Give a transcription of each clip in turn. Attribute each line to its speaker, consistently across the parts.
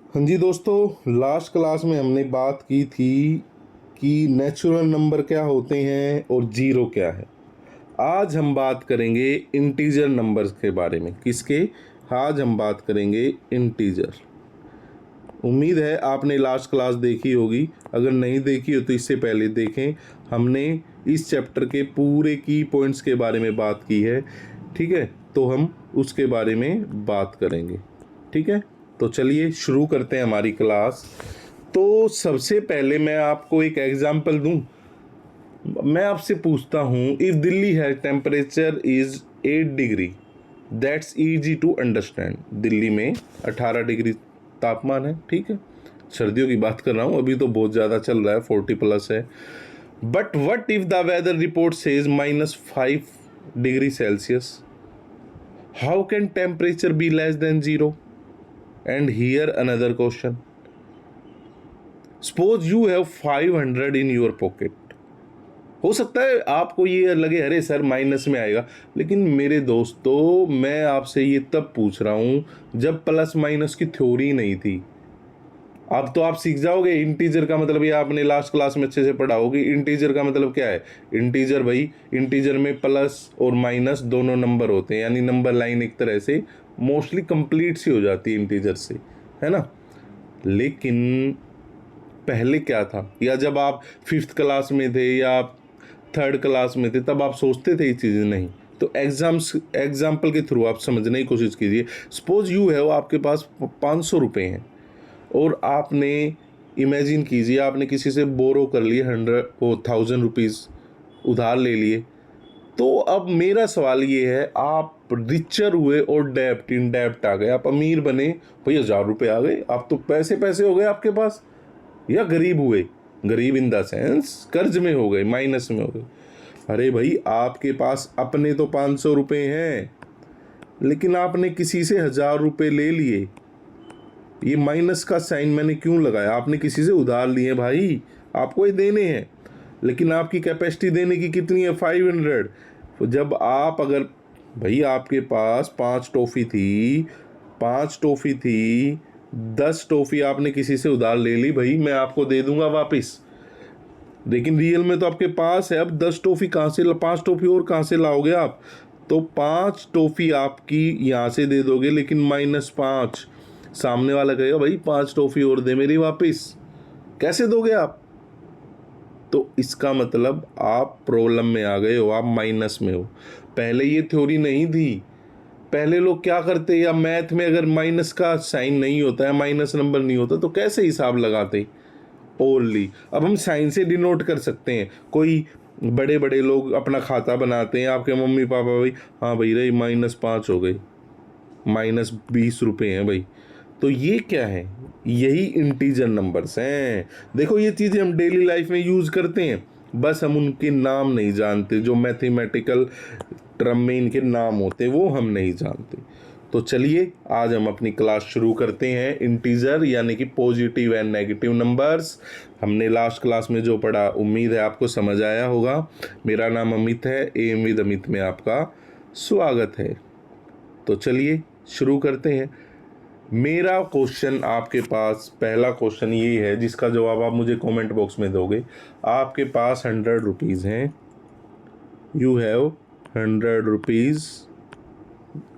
Speaker 1: हाँ जी दोस्तों, last class में हमने बात की थी कि नेचुरल नंबर क्या होते हैं और जीरो क्या है। आज हम बात करेंगे इंटीजर नंबर्स के बारे में। किसके? आज हम बात करेंगे इंटीजर। उम्मीद है आपने लास्ट क्लास देखी होगी, अगर नहीं देखी हो तो इससे पहले देखें। हमने इस चैप्टर के पूरे की पॉइंट्स के बारे में बात की है, ठीक है? तो हम उसके बारे में बात करेंगे, ठीक है? तो चलिए शुरू करते हैं हमारी क्लास। तो सबसे पहले मैं आपको एक एग्जांपल दूं। मैं आपसे पूछता हूं, इफ दिल्ली है temperature is 8 degree, that's easy to understand. Delhi में 18 डिग्री तापमान है, ठीक है? सर्दियों की बात कर रहा हूँ, अभी तो बहुत ज़्यादा चल रहा है, 40 प्लस है। But what if the weather report says -5 degree Celsius, how can temperature be less than zero? And here another question, suppose you have 500 in your pocket. हो सकता है आपको ये लगे अरे सर माइनस में आएगा, लेकिन मेरे दोस्तों मैं आपसे ये तब पूछ रहा हूं जब प्लस माइनस की थ्योरी नहीं थी। अब तो आप सीख जाओगे इंटीजर का मतलब, ये आपने लास्ट क्लास में अच्छे से पढ़ा होगी। इंटीजर का मतलब क्या है? इंटीजर भाई, इंटीजर में प्लस और माइनस दोनों नंबर होते हैं, यानी नंबर लाइन एक तरह से मोस्टली कंप्लीट सी हो जाती है इंटीजर से, है ना? लेकिन पहले क्या था, या जब आप 5th क्लास में थे या आप 3rd क्लास में थे, तब आप सोचते थे ये चीज़ें? नहीं। तो एग्जाम्पल के थ्रू आप समझने की कोशिश कीजिए। सपोज यू है, वो आपके पास 500 रुपये हैं और आपने, इमेजिन कीजिए, आपने किसी से बोरो कर लिए 1000 रुपीज़ उधार ले लिए। तो अब मेरा सवाल ये है, आप रिचर हुए और डेप्ट इन डेप्ट आ गए, आप अमीर बने भाई, 1000 रुपये आ गए, आप तो पैसे पैसे हो गए आपके पास। या गरीब हुए, गरीब इन द सेंस कर्ज में हो गए, माइनस में हो गए। अरे भाई, आपके पास अपने तो 500 रुपये हैं, लेकिन आपने किसी से 1000 रुपये ले लिए। ये माइनस का साइन मैंने क्यों लगाया? आपने किसी से उधार लिए भाई, आपको ये देने हैं, लेकिन आपकी कैपेसिटी देने की कितनी है? 500। तो जब आप, अगर भाई आपके पास 5 टॉफ़ी थी, 5 टॉफ़ी थी, 10 टॉफ़ी आपने किसी से उधार ले ली, भाई मैं आपको दे दूंगा वापस, लेकिन रियल में तो आपके पास है। अब 10 टॉफ़ी कहाँ से, 5 टॉफ़ी और कहाँ से लाओगे आप? तो 5 टॉफ़ी आपकी यहाँ से दे दोगे, लेकिन -5 सामने वाला कहेगा भाई 5 टॉफ़ी और दे मेरी वापस। कैसे दोगे आप? तो इसका मतलब आप प्रॉब्लम में आ गए हो, आप माइनस में हो। पहले ये थ्योरी नहीं थी। पहले लोग क्या करते, या मैथ में अगर माइनस का साइन नहीं होता है, माइनस नंबर नहीं होता, तो कैसे हिसाब लगाते? ओनली अब हम साइन से डिनोट कर सकते हैं। कोई बड़े बड़े लोग अपना खाता बनाते हैं, आपके मम्मी पापा, भाई हाँ भाई रही -5 हो गई, -20 रुपये हैं भाई। तो ये क्या है? यही इंटीजर नंबर्स हैं। देखो, ये चीज़ें हम डेली लाइफ में यूज़ करते हैं, बस हम उनके नाम नहीं जानते। जो मैथमेटिकल टर्म में इनके नाम होते हैं वो हम नहीं जानते। तो चलिए आज हम अपनी क्लास शुरू करते हैं। इंटीजर यानी कि पॉजिटिव एंड नेगेटिव नंबर्स। हमने लास्ट क्लास में जो पढ़ा, उम्मीद है आपको समझ आया होगा। मेरा नाम अमित है, एम विद अमित में आपका स्वागत है। तो चलिए शुरू करते हैं। मेरा क्वेश्चन आपके पास, पहला क्वेश्चन ये है जिसका जवाब आप मुझे कमेंट बॉक्स में दोगे। आपके पास 100 रुपीज़ हैं, यू हैव 100 रुपीज़,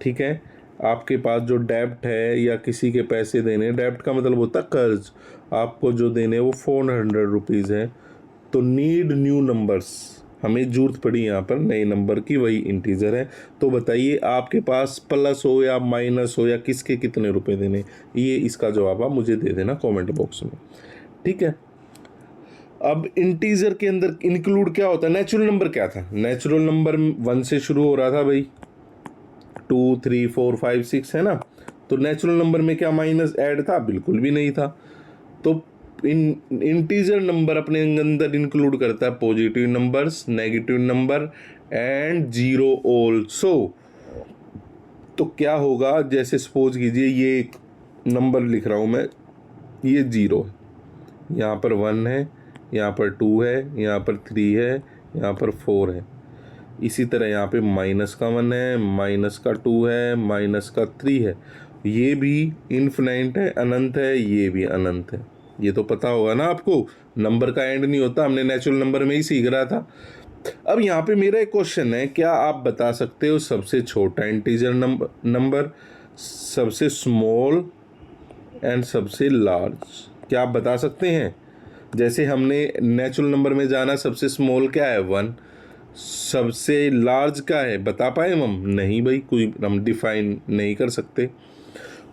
Speaker 1: ठीक है? आपके पास जो डेब्ट है या किसी के पैसे देने, डेब्ट का मतलब होता है कर्ज, आपको जो देने वो 400 रुपीज़ है। तो नीड न्यू नंबर्स, हमें जरूरत पड़ी यहाँ पर नए नंबर की, वही इंटीजर है। तो बताइए आपके पास प्लस हो या माइनस हो या किसके कितने रुपए देने, ये इसका जवाब आप मुझे दे देना कमेंट बॉक्स में, ठीक है? अब इंटीजर के अंदर इंक्लूड क्या होता है? नेचुरल नंबर क्या था? नेचुरल नंबर 1 से शुरू हो रहा था भाई, 2 3 4 5 6 है ना? तो नेचुरल नंबर में क्या माइनस ऐड था? बिल्कुल भी नहीं था। तो इंटीजर नंबर अपने अंदर इंक्लूड करता है positive numbers, negative number and zero also. तो क्या होगा, जैसे सपोज कीजिए ये एक नंबर लिख रहा हूँ मैं, ये 0 है, यहाँ पर 1 है, यहाँ पर 2 है, यहाँ पर 3 है, यहाँ पर 4 है। इसी तरह यहाँ पे -1 है, -2 है, -3 है, ये भी इनफिनाइट है, अनंत है, ये भी अनंत है। ये तो पता होगा ना आपको, नंबर का एंड नहीं होता, हमने नेचुरल नंबर में ही सीख रहा था। अब यहाँ पे मेरा एक क्वेश्चन है, क्या आप बता सकते हो सबसे छोटा इंटीजर नंबर, सबसे स्मॉल एंड सबसे लार्ज? क्या आप बता सकते हैं? जैसे हमने नेचुरल नंबर में जाना, सबसे स्मॉल क्या है 1, सबसे लार्ज क्या है बता पाए हम? नहीं भाई, कोई हम डिफाइन नहीं कर सकते।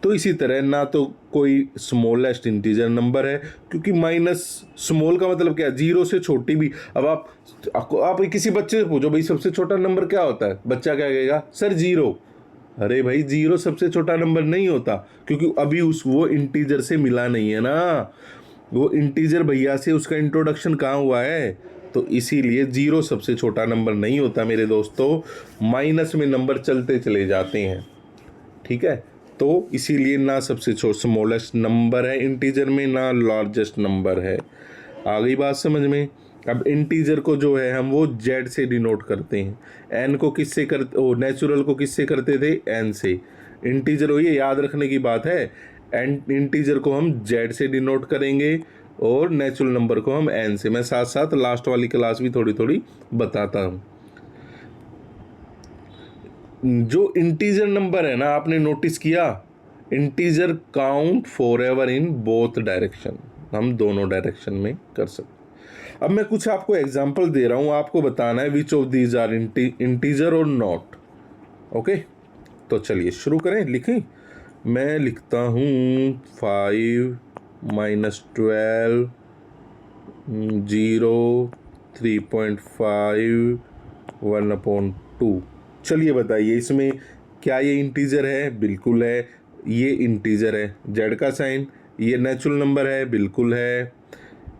Speaker 1: तो इसी तरह ना तो कोई स्मॉलेस्ट इंटीजर नंबर है, क्योंकि माइनस स्मॉल का मतलब क्या है, जीरो से छोटी भी। अब आप किसी बच्चे से पूछो भाई सबसे छोटा नंबर क्या होता है, बच्चा क्या कहेगा? Sir zero. अरे भाई जीरो सबसे छोटा नंबर नहीं होता, क्योंकि अभी वो इंटीजर से मिला नहीं है ना, वो इंटीजर भैया से उसका इंट्रोडक्शन कहाँ हुआ है। तो इसीलिए जीरो सबसे छोटा नंबर नहीं होता मेरे दोस्तों, माइनस में नंबर चलते चले जाते हैं। ठीक है, तो इसीलिए ना सबसे स्मॉलेस्ट नंबर है इंटीजर में, ना लार्जेस्ट नंबर है। आ गई बात समझ में? अब इंटीजर को जो है हम वो जेड से डिनोट करते हैं, एन को किससे करते, ओ नेचुरल को किससे करते थे? एन से। इंटीजर हो, ये याद रखने की बात है। एन इंटीजर को हम जेड से डिनोट करेंगे और नेचुरल नंबर को हम एन से। मैं साथ साथ लास्ट वाली क्लास भी थोड़ी थोड़ी बताता हूँ। जो इंटीजर नंबर है ना, आपने नोटिस किया, integer count forever in both direction, हम दोनों डायरेक्शन में कर सकते। अब मैं कुछ आपको एग्जांपल दे रहा हूं, आपको बताना है which of these are integer और नॉट। ओके, तो चलिए शुरू करें। लिखें, मैं लिखता हूं 5 -12 0 3.5 1/2। चलिए बताइए इसमें क्या ये इंटीजर है? बिल्कुल है, ये इंटीजर है। जेड का साइन, ये नेचुरल नंबर है, बिल्कुल है।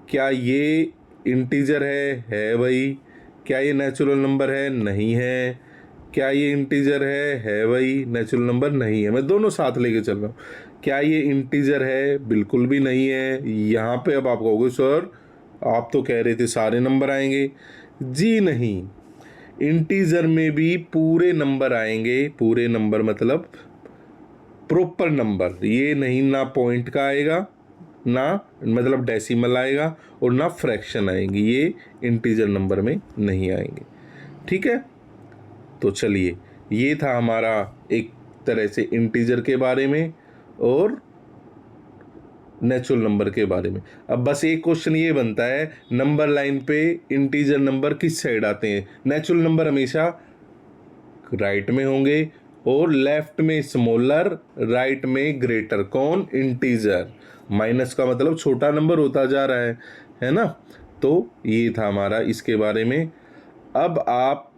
Speaker 1: क्या ये इंटीजर है भाई। क्या ये नेचुरल नंबर है? नहीं है। क्या ये इंटीजर है भाई। नेचुरल नंबर नहीं है। मैं दोनों साथ लेके चल रहा हूँ। क्या ये इंटीजर है? बिल्कुल भी नहीं है। यहाँ पे अब आप कहोगे सर आप तो कह रहे थे सारे नंबर आएंगे। जी नहीं, इंटीजर में भी पूरे नंबर आएंगे। पूरे नंबर मतलब प्रॉपर नंबर, ये नहीं ना पॉइंट का आएगा, ना मतलब डेसिमल आएगा, और ना फ्रैक्शन आएंगी, ये इंटीजर नंबर में नहीं आएंगे। ठीक है, तो चलिए ये था हमारा एक तरह से इंटीजर के बारे में और नेचुरल नंबर के बारे में। अब बस एक क्वेश्चन ये बनता है, नंबर लाइन पे इंटीजर नंबर किस साइड आते हैं? नेचुरल नंबर हमेशा राइट में होंगे और लेफ्ट में स्मॉलर, राइट में ग्रेटर। कौन? इंटीजर। माइनस का मतलब छोटा नंबर होता जा रहा है ना। तो ये था हमारा इसके बारे में। अब आप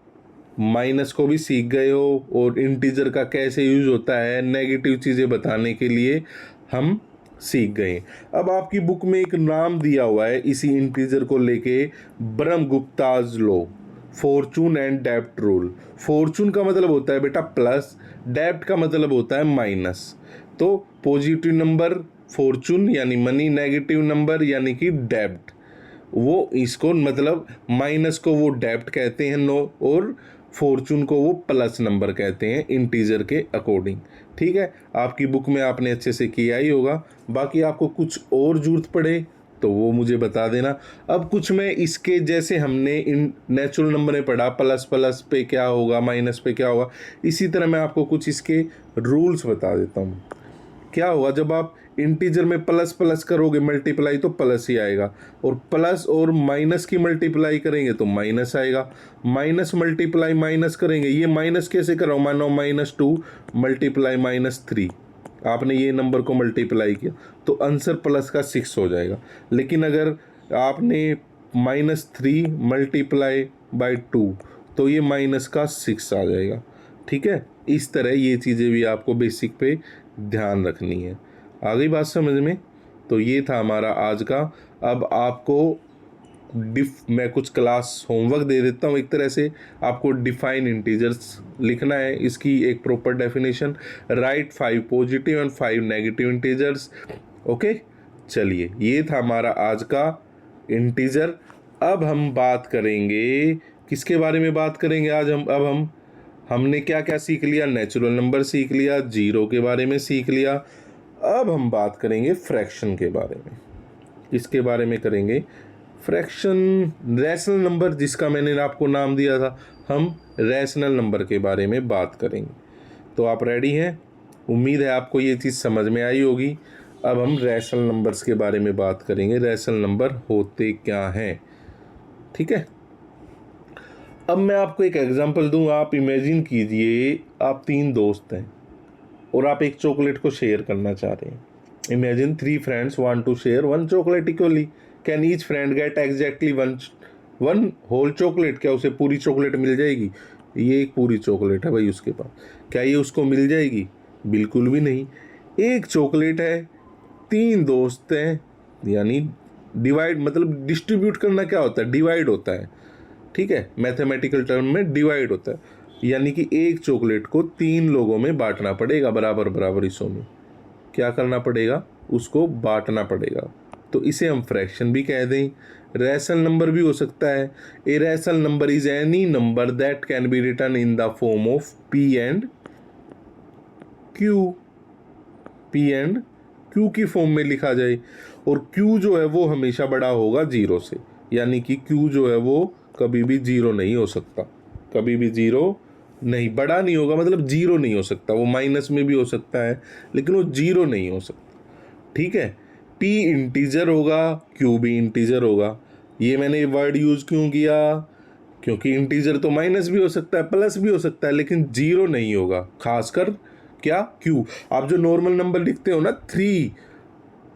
Speaker 1: माइनस को भी सीख गए हो और इंटीजर का कैसे यूज होता है नेगेटिव चीज़ें बताने के लिए हम सीख गए। अब आपकी बुक में एक नाम दिया हुआ है इसी इंटीजर को लेके, ब्रह्मगुप्ताज लॉ, फॉर्चून एंड डेब्ट रूल। फॉर्चून का मतलब होता है बेटा प्लस, डेब्ट का मतलब होता है माइनस। तो पॉजिटिव नंबर फॉर्चून यानी मनी, नेगेटिव नंबर यानी कि डेब्ट, वो इसको मतलब माइनस को वो डेब्ट कहते हैं नो, और फॉर्चून को वो प्लस नंबर कहते हैं इंटीजर के अकॉर्डिंग। ठीक है, आपकी बुक में आपने अच्छे से किया ही होगा। बाकी आपको कुछ और जरूरत पड़े तो वो मुझे बता देना। अब कुछ मैं इसके जैसे हमने इन नेचुरल नंबर में पढ़ा, प्लस प्लस पे क्या होगा, माइनस पे क्या होगा, इसी तरह मैं आपको कुछ इसके रूल्स बता देता हूँ। क्या होगा जब आप इंटीजर में प्लस प्लस करोगे मल्टीप्लाई तो प्लस ही आएगा, और प्लस और माइनस की मल्टीप्लाई करेंगे तो माइनस आएगा। माइनस मल्टीप्लाई माइनस करेंगे, ये माइनस कैसे कराओ? मानो -2 मल्टीप्लाई -3, आपने ये नंबर को मल्टीप्लाई किया तो आंसर प्लस का 6 हो जाएगा। लेकिन अगर आपने -3 मल्टीप्लाई बाई 2 तो ये माइनस का 6 आ जाएगा। ठीक है, इस तरह ये चीज़ें भी आपको बेसिक पे ध्यान रखनी है। आ गई बात समझ में? तो ये था हमारा आज का। अब आपको मैं कुछ क्लास होमवर्क दे देता हूँ। एक तरह से आपको डिफाइन इंटीजर्स लिखना है, इसकी एक proper definition, right 5 positive and 5 negative integers. Okay, चलिए ये था हमारा आज का इंटीजर। अब हम बात करेंगे किसके बारे में बात करेंगे आज हम? अब हमने क्या क्या सीख लिया, नेचुरल नंबर सीख लिया, जीरो के बारे में सीख लिया। अब हम बात करेंगे फ्रैक्शन के बारे में। इसके बारे में करेंगे फ्रैक्शन, रैशनल नंबर, जिसका मैंने आपको नाम दिया था, हम रैशनल नंबर के बारे में बात करेंगे। तो आप रेडी हैं? उम्मीद है आपको ये चीज़ समझ में आई होगी। अब हम रैशनल नंबर्स के बारे में बात करेंगे, रैशनल नंबर होते क्या हैं। ठीक है, अब मैं आपको एक एग्जांपल दूं। आप इमेजिन कीजिए, आप 3 दोस्त हैं और आप एक चॉकलेट को शेयर करना चाह रहे हैं। Imagine 3 friends want to share 1 chocolate equally. Can each friend get exactly one whole chocolate? क्या उसे पूरी चॉकलेट मिल जाएगी? ये एक पूरी चॉकलेट है भाई उसके पास, क्या ये उसको मिल जाएगी? बिल्कुल भी नहीं। एक चॉकलेट है, 3 दोस्त हैं, यानी डिवाइड, मतलब डिस्ट्रीब्यूट करना क्या होता है? डिवाइड होता है। ठीक है, मैथमेटिकल टर्म में डिवाइड होता है, यानी कि एक चॉकलेट को 3 लोगों में बांटना पड़ेगा, बराबर बराबर हिस्सों में। क्या करना पड़ेगा? उसको बांटना पड़ेगा। तो इसे हम फ्रैक्शन भी कह दें, रैशनल नंबर भी हो सकता है। A rational number is any number that can be written in the form of P and Q. P and Q की फॉर्म में लिखा जाए, और क्यू जो है वो हमेशा बड़ा होगा जीरो से, यानी कि क्यू जो है वो कभी भी जीरो नहीं हो सकता, कभी भी जीरो नहीं, बड़ा नहीं होगा, मतलब जीरो नहीं हो सकता। वो माइनस में भी हो सकता है लेकिन वो जीरो नहीं हो सकता। ठीक है, पी इंटीजर होगा, क्यू भी इंटीजर होगा। ये मैंने वर्ड यूज क्यों किया? क्योंकि इंटीजर तो माइनस भी हो सकता है, प्लस भी हो सकता है, लेकिन जीरो नहीं होगा, खासकर क्या? क्यू। आप जो नॉर्मल नंबर लिखते हो ना 3,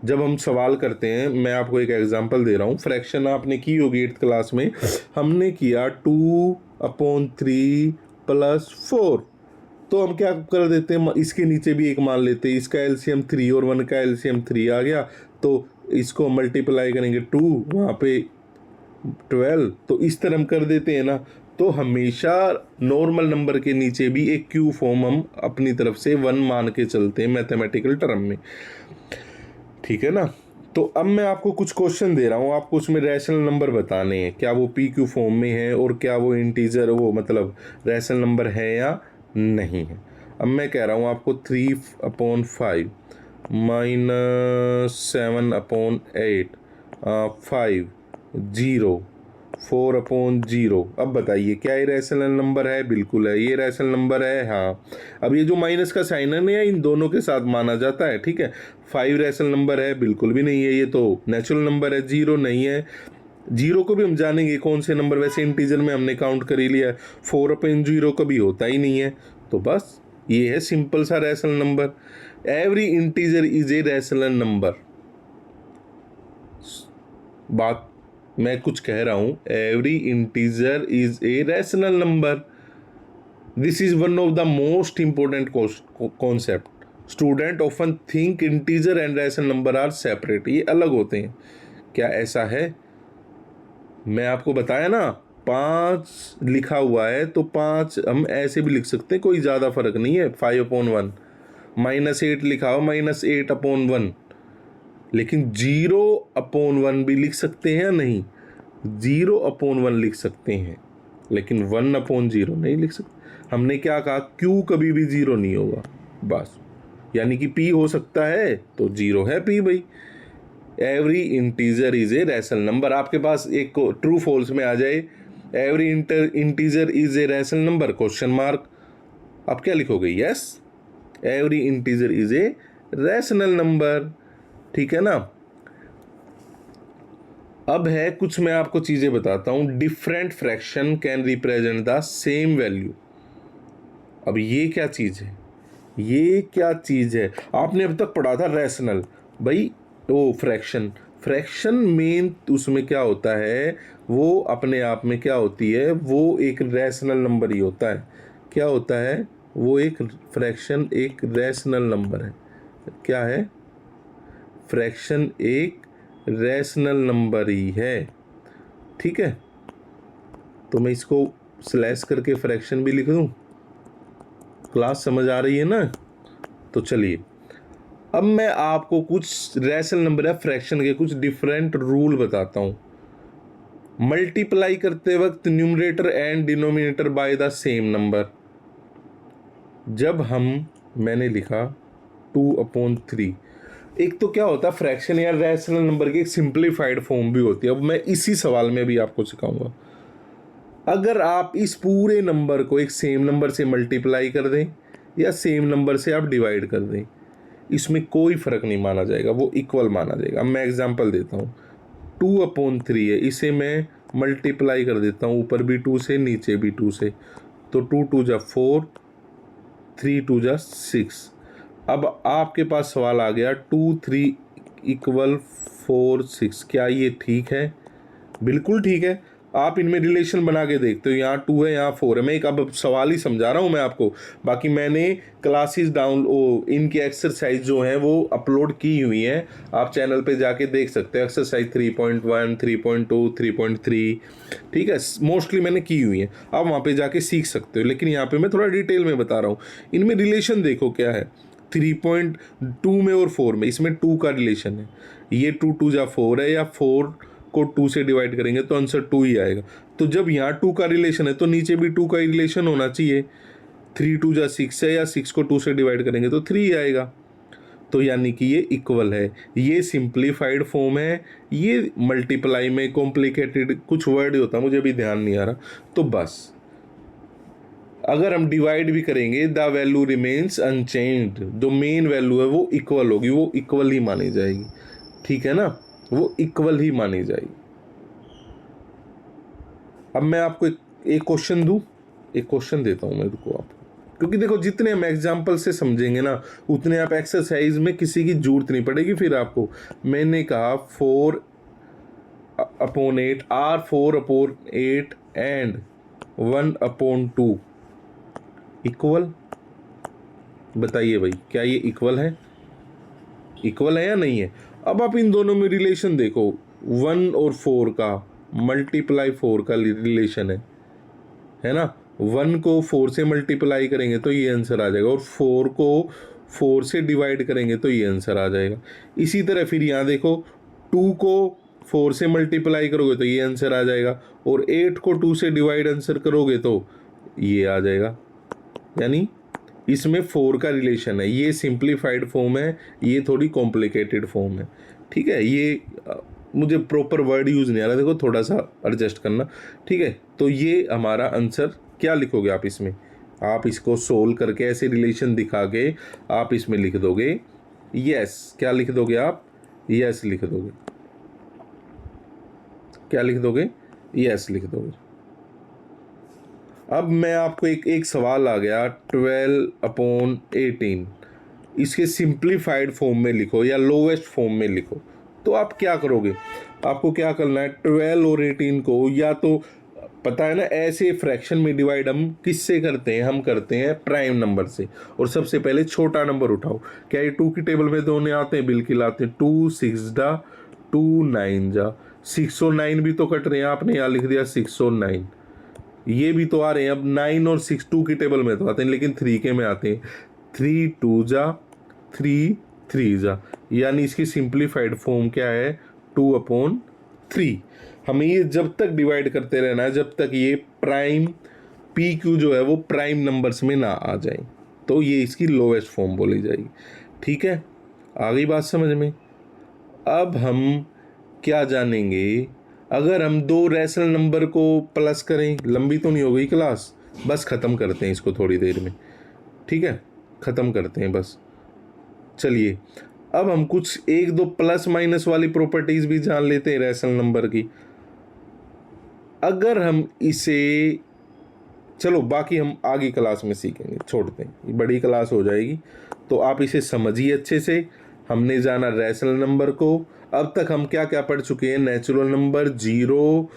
Speaker 1: जब हम सवाल करते हैं, मैं आपको एक एग्जांपल दे रहा हूँ। फ्रैक्शन आपने की होगी 8th क्लास में, हमने किया 2/3 + 4। तो हम क्या कर देते हैं, इसके नीचे भी एक मान लेते हैं, इसका एलसीएम 3 और 1 का एलसीएम 3 आ गया, तो इसको मल्टीप्लाई करेंगे 2, वहाँ पे 12, तो इस तरह हम कर देते हैं ना। तो हमेशा नॉर्मल नंबर के नीचे भी एक क्यू फॉर्म हम अपनी तरफ से 1 मान के चलते हैं मैथमेटिकल टर्म में। ठीक है ना? तो अब मैं आपको कुछ क्वेश्चन दे रहा हूँ, आपको उसमें रैशनल नंबर बताने हैं, क्या वो पी क्यू फॉर्म में है और क्या वो इंटीजर, वो मतलब रैशनल नंबर है या नहीं है। अब मैं कह रहा हूँ आपको 3/5 -7/8 5 0 4/0। अब बताइए क्या ये रैशनल नंबर है? बिल्कुल है, ये रैशनल नंबर है। हाँ, अब ये जो माइनस का साइन है ना, इन दोनों के साथ माना जाता है। ठीक है, 5 रैशनल नंबर है? बिल्कुल भी नहीं है, ये तो नेचुरल नंबर है। 0 नहीं है, जीरो को भी हम जानेंगे कौन से नंबर, वैसे इंटीजर में हमने काउंट कर ही लिया है। 4/0 कभी होता ही नहीं है। तो बस ये है सिंपल सा rational number. Every integer is a rational number. बात मैं कुछ कह रहा हूं, every integer is a rational number. This is one of the most important concept. Student often think integer and rational number are separate, ये अलग होते हैं। क्या ऐसा है? मैं आपको बताया ना, 5 लिखा हुआ है तो 5 हम ऐसे भी लिख सकते हैं, कोई ज़्यादा फर्क नहीं है। 5/1 -8 लिखा हो, -8/1, लेकिन 0/1 भी लिख सकते हैं या नहीं? 0/1 लिख सकते हैं, लेकिन 1/0 नहीं लिख सकते। हमने क्या कहा? क्यू कभी भी 0 नहीं होगा, बस। यानी कि पी हो सकता है तो 0 है पी भाई। Every integer is a rational number. आपके पास एक ट्रू फॉल्स में आ जाए, every integer is a rational number question mark, आप क्या लिखोगे? Yes, every integer is a rational number. ठीक है ना? अब है कुछ, मैं आपको चीजें बताता हूं। Different fraction can represent the same value. अब ये क्या चीज है? ये क्या चीज है? आपने अब तक पढ़ा था रैशनल, भाई वो फ्रैक्शन। फ्रैक्शन मेन उसमें क्या होता है, वो अपने आप में क्या होती है, वो एक रैशनल नंबर ही होता है। क्या होता है वो? एक फ्रैक्शन एक रैशनल नंबर है। क्या है? फ्रैक्शन एक रैशनल नंबर ही है। ठीक है, तो मैं इसको स्लैश करके फ्रैक्शन भी लिख दूं। क्लास समझ आ रही है ना? तो चलिए, अब मैं आपको कुछ रैशनल नंबर या फ्रैक्शन के कुछ डिफरेंट रूल बताता हूं। मल्टीप्लाई करते वक्त numerator and denominator by the same number. जब मैंने लिखा 2/3, एक तो क्या होता है फ्रैक्शन या रैशनल नंबर की एक सिंप्लीफाइड फॉर्म भी होती है। अब मैं इसी सवाल में भी आपको सिखाऊंगा। अगर आप इस पूरे नंबर को एक सेम नंबर से मल्टीप्लाई कर दें या सेम नंबर से आप डिवाइड कर दें, इसमें कोई फ़र्क नहीं माना जाएगा, वो इक्वल माना जाएगा। अब मैं एग्जांपल देता हूँ। 2/3 है, इसे मैं मल्टीप्लाई कर देता हूँ, ऊपर भी 2 से नीचे भी 2 से, तो 2 2 जा 4, 3 2 जा 6। अब आपके पास सवाल आ गया 2 3 = 4 6, क्या ये ठीक है? बिल्कुल ठीक है। आप इनमें रिलेशन बना के देखते हो, यहाँ 2 है यहाँ 4 है। मैं एक अब सवाल ही समझा रहा हूँ मैं आपको, बाकी मैंने क्लासेस इनकी एक्सरसाइज जो हैं वो अपलोड की हुई हैं, आप चैनल पे जाके देख सकते हो। एक्सरसाइज 3.1 3.2 3.3, ठीक है, मोस्टली मैंने की हुई है, आप वहाँ पे जाके सीख सकते हो। लेकिन यहाँ पे मैं थोड़ा डिटेल में बता रहा हूँ। इनमें रिलेशन देखो क्या है, 3.2 में और 4 में, इसमें 2 का रिलेशन है। ये 2 2 जा 4 है, या 4 को 2 से डिवाइड करेंगे तो आंसर 2 ही आएगा। तो जब यहाँ 2 का रिलेशन है तो नीचे भी 2 का ही रिलेशन होना चाहिए। 3 2 जा 6 है, या 6 को 2 से डिवाइड करेंगे तो 3 ही आएगा। तो यानी कि ये इक्वल है। ये सिंप्लीफाइड फॉर्म है। ये मल्टीप्लाई में कॉम्प्लिकेटेड कुछ वर्ड होता है, मुझे भी ध्यान नहीं आ रहा। तो बस अगर हम डिवाइड भी करेंगे, द वैल्यू रिमेन्स अनचेंज्ड, जो मेन वैल्यू है वो इक्वल होगी, वो इक्वल ही मानी जाएगी। ठीक है ना, वो इक्वल ही मानी जाएगी। अब मैं आपको एक क्वेश्चन दूं, एक क्वेश्चन देता हूं मैं, रुको आपको, क्योंकि देखो जितने हम एग्जाम्पल से समझेंगे ना उतने आप एक्सरसाइज में किसी की जरूरत नहीं पड़ेगी फिर आपको। मैंने कहा 4/8 r 4/8 एंड 1/2 इक्वल। बताइए भाई, क्या ये इक्वल है? इक्वल है या नहीं है? अब आप इन दोनों में रिलेशन देखो, 1 और 4 का मल्टीप्लाई 4 का रिलेशन है ना। 1 को 4 से मल्टीप्लाई करेंगे तो ये आंसर आ जाएगा, और 4 को 4 से डिवाइड करेंगे तो ये आंसर आ जाएगा। इसी तरह फिर यहाँ देखो, 2 को 4 से मल्टीप्लाई करोगे तो ये आंसर आ जाएगा, और 8 को 2 से डिवाइड आंसर करोगे तो ये आ जाएगा। यानी इसमें 4 का रिलेशन है। ये सिंप्लीफाइड फॉर्म है, ये थोड़ी कॉम्प्लिकेटेड फॉर्म है। ठीक है, ये मुझे प्रॉपर वर्ड यूज़ नहीं आ रहा, देखो थोड़ा सा एडजस्ट करना। ठीक है, तो ये हमारा आंसर, क्या लिखोगे आप इसमें? आप इसको सोल्व करके ऐसे रिलेशन दिखा के आप इसमें लिख दोगे यस। क्या लिख दोगे आप? यस लिख दोगे। क्या लिख दोगे? यस लिख दोगे। अब मैं आपको एक सवाल आ गया, 12/18, इसके सिंप्लीफाइड फॉर्म में लिखो या लोवेस्ट फॉर्म में लिखो। तो आप क्या करोगे? आपको क्या करना है, 12 और 18 को, या तो पता है ना ऐसे फ्रैक्शन में डिवाइड हम किससे करते हैं? हम करते हैं प्राइम नंबर से। और सबसे पहले छोटा नंबर उठाओ। क्या ये 2 की टेबल में दोनों आते हैं? बिल्कुल आते हैं। 2 6 जा 2 9 जा 6 और 9 भी तो कट रहे हैं, आपने यहाँ लिख दिया 6 और 9, ये भी तो आ रहे हैं। अब 9 और 6 2 की टेबल में तो आते हैं, लेकिन 3 के में आते हैं। 3 2 जा 3 3 जा, यानी इसकी सिंप्लीफाइड फॉर्म क्या है? 2/3। हमें ये जब तक डिवाइड करते रहना है जब तक ये प्राइम पी क्यू जो है वो प्राइम नंबर्स में ना आ जाए, तो ये इसकी लोवेस्ट फॉर्म बोली जाएगी। ठीक है, आ गई बात समझ में? अब हम क्या जानेंगे, अगर हम 2 रैशनल नंबर को प्लस करें। लंबी तो नहीं हो गई क्लास, बस ख़त्म करते हैं इसको थोड़ी देर में। ठीक है, ख़त्म करते हैं बस। चलिए अब हम कुछ 1-2 प्लस माइनस वाली प्रॉपर्टीज भी जान लेते हैं रैशनल नंबर की। अगर हम इसे, चलो बाकी हम आगे क्लास में सीखेंगे, छोड़ते हैं, ये बड़ी क्लास हो जाएगी। तो आप इसे समझिए अच्छे से। हमने जाना रैशनल नंबर को। अब तक हम क्या क्या पढ़ चुके हैं? नेचुरल नंबर, जीरो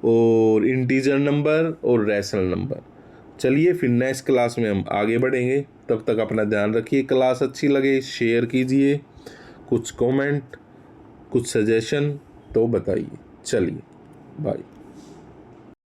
Speaker 1: और इंटीजर नंबर और रैशनल नंबर। चलिए फिर नेक्स्ट क्लास में हम आगे बढ़ेंगे। तब तक अपना ध्यान रखिए। क्लास अच्छी लगे शेयर कीजिए, कुछ कमेंट, कुछ सजेशन तो बताइए। चलिए बाय।